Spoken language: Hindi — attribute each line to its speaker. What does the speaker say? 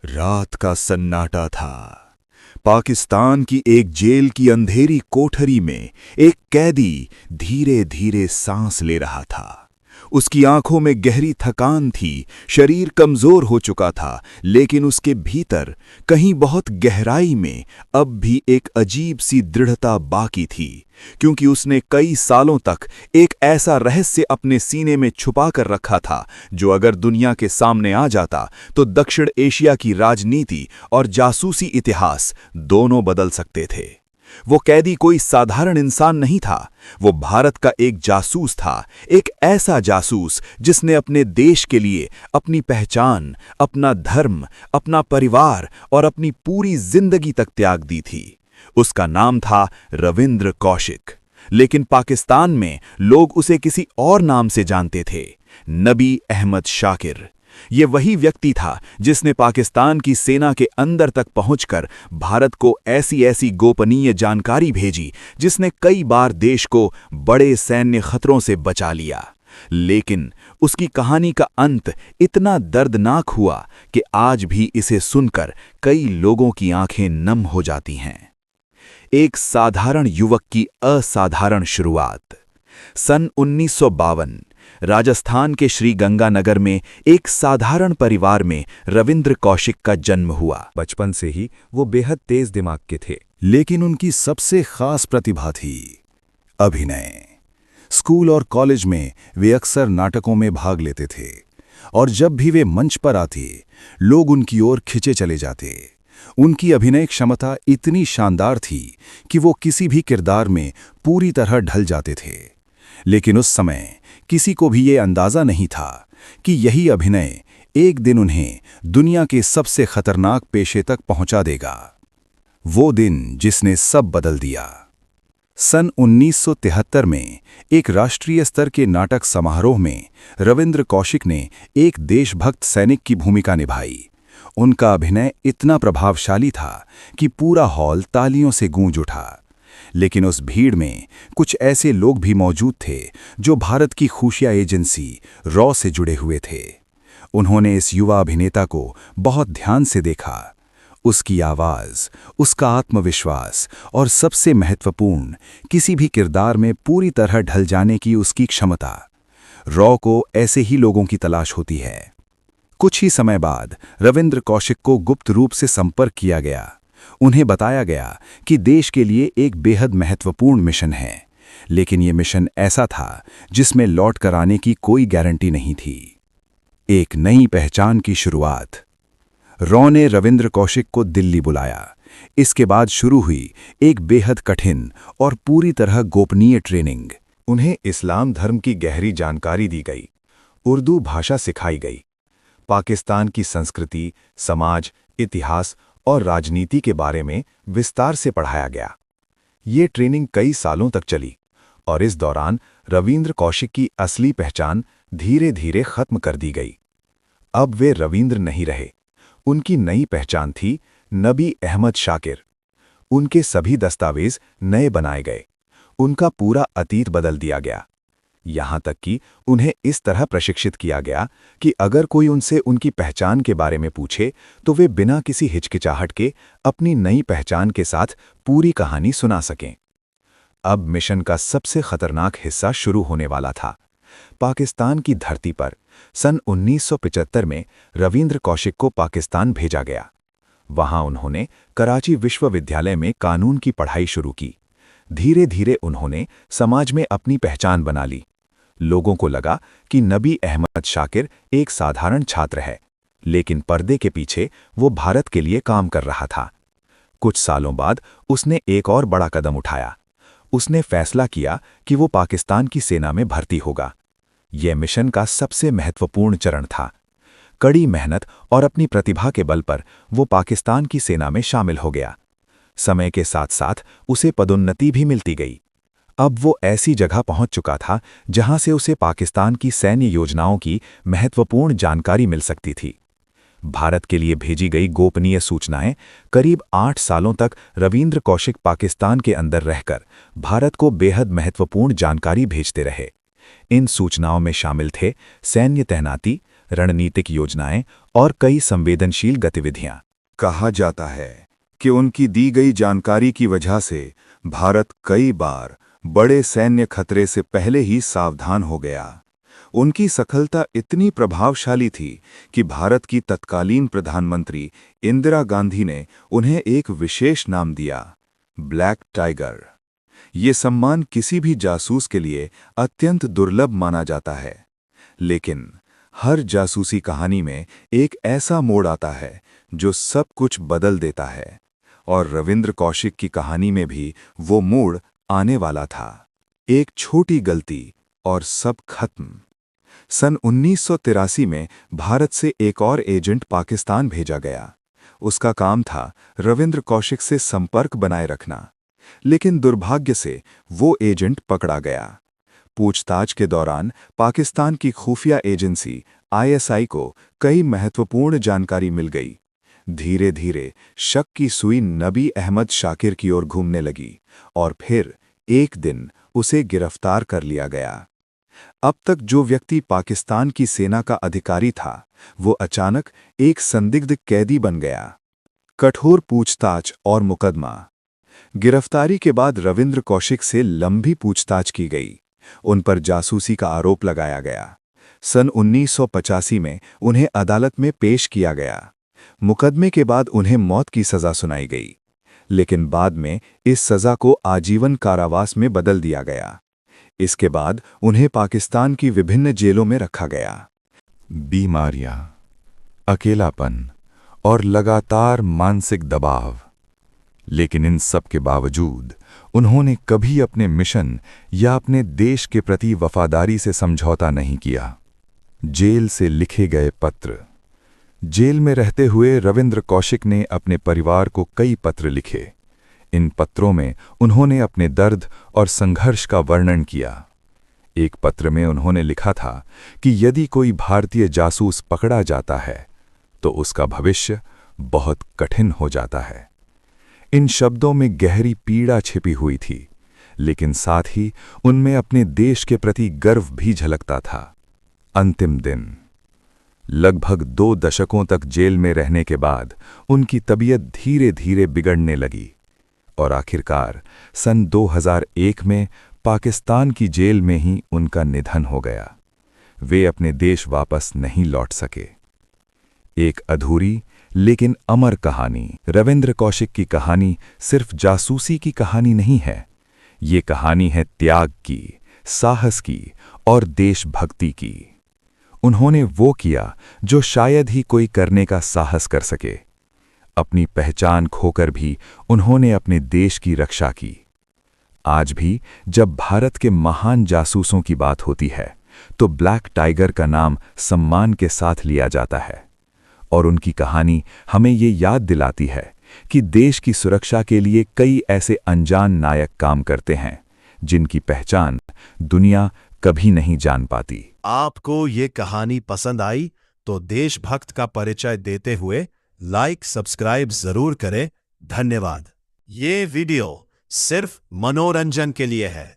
Speaker 1: रात का सन्नाटा था। पाकिस्तान की एक जेल की अंधेरी कोठरी में एक कैदी धीरे धीरे सांस ले रहा था। उसकी आंखों में गहरी थकान थी, शरीर कमजोर हो चुका था, लेकिन उसके भीतर कहीं बहुत गहराई में अब भी एक अजीब सी दृढ़ता बाकी थी, क्योंकि उसने कई सालों तक एक ऐसा रहस्य अपने सीने में छुपा कर रखा था जो अगर दुनिया के सामने आ जाता तो दक्षिण एशिया की राजनीति और जासूसी इतिहास दोनों बदल सकते थे। वो कैदी कोई साधारण इंसान नहीं था, वो भारत का एक जासूस था, एक ऐसा जासूस जिसने अपने देश के लिए अपनी पहचान, अपना धर्म, अपना परिवार और अपनी पूरी जिंदगी तक त्याग दी थी। उसका नाम था रविंद्र कौशिक, लेकिन पाकिस्तान में लोग उसे किसी और नाम से जानते थे, नबी अहमद शाकिर। ये वही व्यक्ति था जिसने पाकिस्तान की सेना के अंदर तक पहुंचकर भारत को ऐसी ऐसी गोपनीय जानकारी भेजी जिसने कई बार देश को बड़े सैन्य खतरों से बचा लिया। लेकिन उसकी कहानी का अंत इतना दर्दनाक हुआ कि आज भी इसे सुनकर कई लोगों की आंखें नम हो जाती हैं। एक साधारण युवक की असाधारण शुरुआत। सन 1952 राजस्थान के श्रीगंगानगर में एक साधारण परिवार में रविंद्र कौशिक का जन्म हुआ।
Speaker 2: बचपन से ही वो बेहद तेज दिमाग के थे,
Speaker 1: लेकिन उनकी सबसे खास प्रतिभा थी अभिनय। स्कूल और कॉलेज में वे अक्सर नाटकों में भाग लेते थे और जब भी वे मंच पर आते, लोग उनकी ओर खिंचे चले जाते। उनकी अभिनय क्षमता इतनी शानदार थी कि वो किसी भी किरदार में पूरी तरह ढल जाते थे। लेकिन उस समय किसी को भी ये अंदाजा नहीं था कि यही अभिनय एक दिन उन्हें दुनिया के सबसे खतरनाक पेशे तक पहुंचा देगा। वो दिन जिसने सब बदल दिया। सन 1973 में एक राष्ट्रीय स्तर के नाटक समारोह में रविंद्र कौशिक ने एक देशभक्त सैनिक की भूमिका निभाई। उनका अभिनय इतना प्रभावशाली था कि पूरा हॉल तालियों से गूंज उठा। लेकिन उस भीड़ में कुछ ऐसे लोग भी मौजूद थे जो भारत की खुफिया एजेंसी रॉ से जुड़े हुए थे। उन्होंने इस युवा अभिनेता को बहुत ध्यान से देखा। उसकी आवाज़, उसका आत्मविश्वास और सबसे महत्वपूर्ण, किसी भी किरदार में पूरी तरह ढल जाने की उसकी क्षमता। रॉ को ऐसे ही लोगों की तलाश होती है। कुछ ही समय बाद रविंद्र कौशिक को गुप्त रूप से संपर्क किया गया। उन्हें बताया गया कि देश के लिए एक बेहद महत्वपूर्ण मिशन है, लेकिन यह मिशन ऐसा था जिसमें लौट कर आने की कोई गारंटी नहीं थी। एक नई पहचान की शुरुआत। रॉ ने रविंद्र कौशिक को दिल्ली बुलाया। इसके बाद शुरू हुई एक बेहद कठिन और पूरी तरह गोपनीय ट्रेनिंग।
Speaker 2: उन्हें इस्लाम धर्म की गहरी जानकारी दी गई, उर्दू भाषा सिखाई गई, पाकिस्तान की संस्कृति, समाज, इतिहास और राजनीति के बारे में विस्तार से पढ़ाया गया। ये ट्रेनिंग कई सालों तक चली और इस दौरान रविंद्र कौशिक की असली पहचान धीरे धीरे खत्म कर दी गई। अब वे रविंद्र नहीं रहे, उनकी नई पहचान थी नबी अहमद शाकिर। उनके सभी दस्तावेज नए बनाए गए, उनका पूरा अतीत बदल दिया गया। यहाँ तक कि उन्हें इस तरह प्रशिक्षित किया गया कि अगर कोई उनसे उनकी पहचान के बारे में पूछे तो वे बिना किसी हिचकिचाहट के अपनी नई पहचान के साथ पूरी कहानी सुना सकें। अब मिशन का सबसे खतरनाक हिस्सा शुरू होने वाला था। पाकिस्तान की धरती पर सन 1975 में रविंद्र कौशिक को पाकिस्तान भेजा गया। वहां उन्होंने कराची विश्वविद्यालय में कानून की पढ़ाई शुरू की। धीरे धीरे उन्होंने समाज में अपनी पहचान बना ली। लोगों को लगा कि नबी अहमद शाकिर एक साधारण छात्र है, लेकिन पर्दे के पीछे वो भारत के लिए काम कर रहा था। कुछ सालों बाद उसने एक और बड़ा कदम उठाया। उसने फैसला किया कि वो पाकिस्तान की सेना में भर्ती होगा। यह मिशन का सबसे महत्वपूर्ण चरण था। कड़ी मेहनत और अपनी प्रतिभा के बल पर वो पाकिस्तान की सेना में शामिल हो गया। समय के साथ साथ उसे पदोन्नति भी मिलती गई। अब वो ऐसी जगह पहुंच चुका था जहां से उसे पाकिस्तान की सैन्य योजनाओं की महत्वपूर्ण जानकारी मिल सकती थी। भारत के लिए भेजी गई गोपनीय सूचनाएं करीब 8 सालों तक रविंद्र कौशिक पाकिस्तान के अंदर रहकर भारत को बेहद महत्वपूर्ण जानकारी भेजते रहे। इन सूचनाओं में शामिल थे सैन्य तैनाती, रणनीतिक योजनाएं और कई संवेदनशील गतिविधियां।
Speaker 1: कहा जाता है कि उनकी दी गई जानकारी की वजह से भारत कई बार बड़े सैन्य खतरे से पहले ही सावधान हो गया। उनकी सफलता इतनी प्रभावशाली थी कि भारत की तत्कालीन प्रधानमंत्री इंदिरा गांधी ने उन्हें एक विशेष नाम दिया, ब्लैक टाइगर। ये सम्मान किसी भी जासूस के लिए अत्यंत दुर्लभ माना जाता है। लेकिन हर जासूसी कहानी में एक ऐसा मोड़ आता है जो सब कुछ बदल देता है, और रविंद्र कौशिक की कहानी में भी वो मोड़ आने वाला था। एक छोटी गलती और सब खत्म। सन 1983 में भारत से एक और एजेंट पाकिस्तान भेजा गया। उसका काम था रविंद्र कौशिक से संपर्क बनाए रखना, लेकिन दुर्भाग्य से वो एजेंट पकड़ा गया। पूछताछ के दौरान पाकिस्तान की खुफिया एजेंसी ISI को कई महत्वपूर्ण जानकारी मिल गई। धीरे धीरे शक की सुई नबी अहमद शाकिर की ओर घूमने लगी और फिर एक दिन उसे गिरफ्तार कर लिया गया। अब तक जो व्यक्ति पाकिस्तान की सेना का अधिकारी था, वो अचानक एक संदिग्ध कैदी बन गया। कठोर पूछताछ और मुकदमा। गिरफ्तारी के बाद रविंद्र कौशिक से लंबी पूछताछ की गई। उन पर जासूसी का आरोप लगाया गया। सन 1985 में उन्हें अदालत में पेश किया गया। मुकदमे के बाद उन्हें मौत की सजा सुनाई गई, लेकिन बाद में इस सजा को आजीवन कारावास में बदल दिया गया। इसके बाद उन्हें पाकिस्तान की विभिन्न जेलों में रखा गया।
Speaker 2: बीमारियां, अकेलापन और लगातार मानसिक दबाव। लेकिन इन सब के बावजूद उन्होंने कभी अपने मिशन या अपने देश के प्रति वफादारी से समझौता नहीं किया। जेल से लिखे गए पत्र। जेल में रहते हुए रविंद्र कौशिक ने अपने परिवार को कई पत्र लिखे। इन पत्रों में उन्होंने अपने दर्द और संघर्ष का वर्णन किया। एक पत्र में उन्होंने लिखा था कि यदि कोई भारतीय जासूस पकड़ा जाता है तो उसका भविष्य बहुत कठिन हो जाता है। इन शब्दों में गहरी पीड़ा छिपी हुई थी, लेकिन साथ ही उनमें अपने देश के प्रति गर्व भी झलकता था। अंतिम दिन। लगभग 2 दशकों तक जेल में रहने के बाद उनकी तबीयत धीरे धीरे बिगड़ने लगी और आखिरकार सन 2001 में पाकिस्तान की जेल में ही उनका निधन हो गया। वे अपने देश वापस नहीं लौट सके। एक अधूरी लेकिन अमर कहानी। रविंद्र कौशिक की कहानी सिर्फ जासूसी की कहानी नहीं है। ये कहानी है त्याग की, साहस की और देशभक्ति की। उन्होंने वो किया जो शायद ही कोई करने का साहस कर सके। अपनी पहचान खोकर भी उन्होंने अपने देश की रक्षा की। आज भी जब भारत के महान जासूसों की बात होती है तो ब्लैक टाइगर का नाम सम्मान के साथ लिया जाता है, और उनकी कहानी हमें ये याद दिलाती है कि देश की सुरक्षा के लिए कई ऐसे अनजान नायक काम करते हैं जिनकी पहचान दुनिया कभी नहीं जान पाती।
Speaker 3: आपको ये कहानी पसंद आई तो देशभक्त का परिचय देते हुए लाइक सब्सक्राइब जरूर करें। धन्यवाद। ये वीडियो सिर्फ मनोरंजन के लिए है।